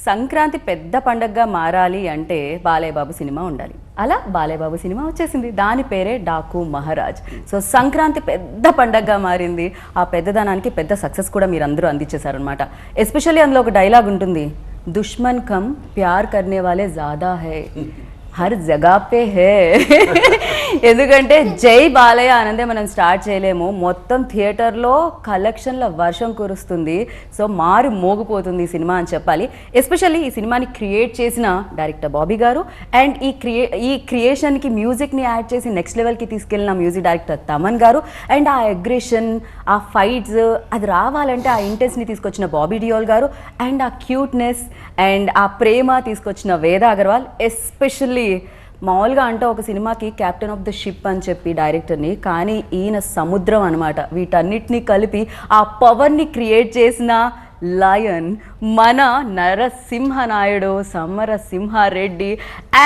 సంక్రాంతి పెద్ద పండగగా మారాలి అంటే బాలయ్య బాబు సినిమా ఉండాలి. అలా బాలయ్య బాబు సినిమా వచ్చేసింది. దాని పేరే డాకు మహారాజ్. సో సంక్రాంతి పెద్ద పండగగా మారింది. ఆ పెద్దదనానికి పెద్ద సక్సెస్ కూడా మీరు అందరూ అందించేశారనమాట. ఎస్పెషల్లీ అందులో ఒక డైలాగ్ ఉంటుంది, దుష్మన్ కమ్ ప్యార్ కర్నే వాలే జ్యాదా హై, హర్ జగా పే హే. ఎందుకంటే జై బాలయ్య ఆనందే మనం స్టార్ట్ చేయలేము. మొత్తం థియేటర్లో కలెక్షన్ల వర్షం కురుస్తుంది. సో మారు మోగిపోతుంది ఈ సినిమా అని చెప్పాలి. ఎస్పెషల్లీ ఈ సినిమాని క్రియేట్ చేసిన డైరెక్టర్ బాబీ గారు అండ్ ఈ క్రియేషన్కి మ్యూజిక్ని యాడ్ చేసి నెక్స్ట్ లెవెల్కి తీసుకెళ్ళిన మ్యూజిక్ డైరెక్టర్ తమన్ గారు అండ్ ఆ అగ్రెషన్, ఆ ఫైట్స్ అది రావాలంటే ఆ ఇంటెన్స్ని తీసుకొచ్చిన బాబీ డియోల్ గారు అండ్ ఆ క్యూట్నెస్ అండ్ ఆ ప్రేమ తీసుకొచ్చిన వేద అగర్వాల్. ఎస్పెషల్లీ మామూలుగా అంటే ఒక సినిమాకి క్యాప్టెన్ ఆఫ్ ద షిప్ అని చెప్పి డైరెక్టర్ని, కానీ ఈయన సముద్రం అనమాట. వీటన్నిటినీ కలిపి ఆ పవర్ని క్రియేట్ చేసిన లయన్ మన నరసింహనాయుడు సమరసింహారెడ్డి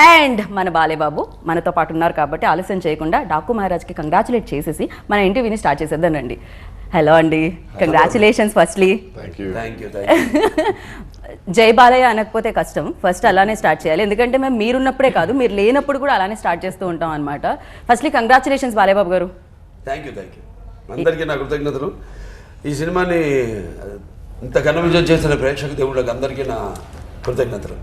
అండ్ మన బాలేబాబు మనతో పాటు ఉన్నారు. కాబట్టి ఆలస్యం చేయకుండా డాకు మహారాజ్కి కంగ్రాచులేట్ చేసేసి మన ఇంటర్వ్యూని స్టార్ట్ చేసేద్దానండి. హలో అండి, కంగ్రాచులేషన్స్ ఫస్ట్లీ. జై బాలయ్య అనకపోతే కష్టం, ఫస్ట్ అలానే స్టార్ట్ చేయాలి. ఎందుకంటే మేము మీరున్నప్పుడే కాదు, మీరు లేనప్పుడు కూడా అలానే స్టార్ట్ చేస్తూ ఉంటాం అనమాట. ఫస్ట్లీ కంగ్రాచులేషన్స్ బాలయ్య బాబు గారు. థ్యాంక్ యూ అందరికీ నా కృతజ్ఞతలు. ఈ సినిమాని ఇంత ఘన విజయం చేసిన ప్రేక్షక దేవుళ్ళకి అందరికీ నా కృతజ్ఞతలు.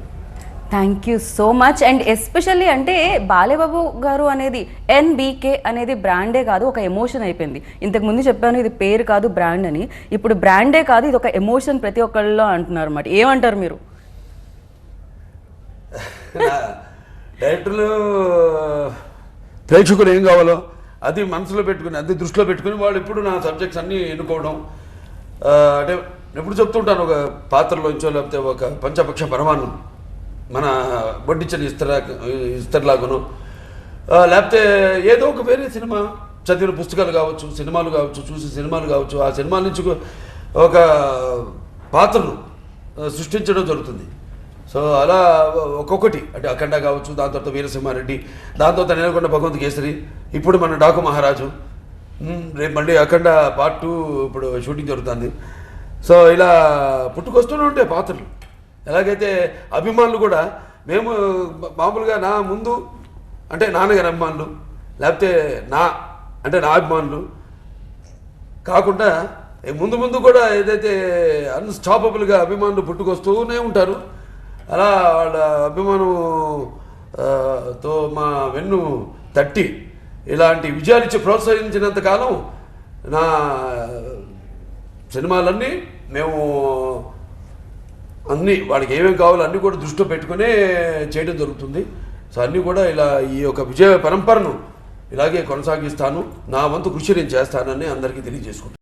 Thank you so much. And especially అంటే బాలయ్యబాబు గారు అనేది ఎన్బీకే అనేది బ్రాండే కాదు, ఒక ఎమోషన్ అయిపోయింది. ఇంతకుముందు చెప్పాను ఇది పేరు కాదు బ్రాండ్ అని. ఇప్పుడు బ్రాండే కాదు, ఇది ఒక ఎమోషన్ ప్రతి ఒక్కళ్ళలో అంటున్నారు అన్నమాట. ఏమంటారు మీరు? డైరెక్టర్లు ప్రేక్షకులు ఏం కావాలో అది మనసులో పెట్టుకుని, అది దృష్టిలో పెట్టుకుని వాళ్ళు ఇప్పుడు నా సబ్జెక్ట్స్ అన్నీ ఎన్నుకోవడం. అంటే ఎప్పుడు చెప్తుంటాను, ఒక పాత్రలోంచో లేకపోతే ఒక పంచపక్ష పరమాన్నం మన బొడ్డిచ్చని ఇస్తర్లాగును, లేకపోతే ఏదో ఒక వేరే సినిమా చదివిన పుస్తకాలు కావచ్చు, సినిమాలు కావచ్చు, చూసిన సినిమాలు కావచ్చు, ఆ సినిమాల నుంచి ఒక పాత్రను సృష్టించడం జరుగుతుంది. సో అలా ఒక్కొక్కటి అంటే అఖండ కావచ్చు, దాని తర్వాత వీరసింహారెడ్డి, దాని తర్వాత నేలకొండ భగవంత్ కేసరి, ఇప్పుడు మన డాకు మహారాజు, రేపు మళ్ళీ అఖండ పార్ట్ 2 ఇప్పుడు షూటింగ్ జరుగుతుంది. సో ఇలా పుట్టుకొస్తూనే ఉంటాయి పాత్రలు. ఎలాగైతే అభిమానులు కూడా, మేము మామూలుగా నా ముందు అంటే నాన్నగారి అభిమానులు, లేకపోతే నా అభిమానులు కాకుండా ముందు ముందు కూడా ఏదైతే అన్స్టాపబుల్గా అభిమానులు పుట్టుకొస్తూనే ఉంటారు. అలా వాళ్ళ అభిమానంతో మా వెన్ను తట్టి ఇలాంటి విజయాలిచ్చి ప్రోత్సహించినంత కాలం నా సినిమాలన్నీ మేము అన్నీ వాడికి ఏమేమి కావాలో అన్నీ కూడా దృష్టిలో పెట్టుకునే చేయడం జరుగుతుంది. సో అన్నీ కూడా ఇలా ఈ యొక్క విజయ పరంపరను ఇలాగే కొనసాగిస్తాను, నా వంతు కృషి నేను చేస్తానని అందరికీ తెలియజేసుకుంటాను.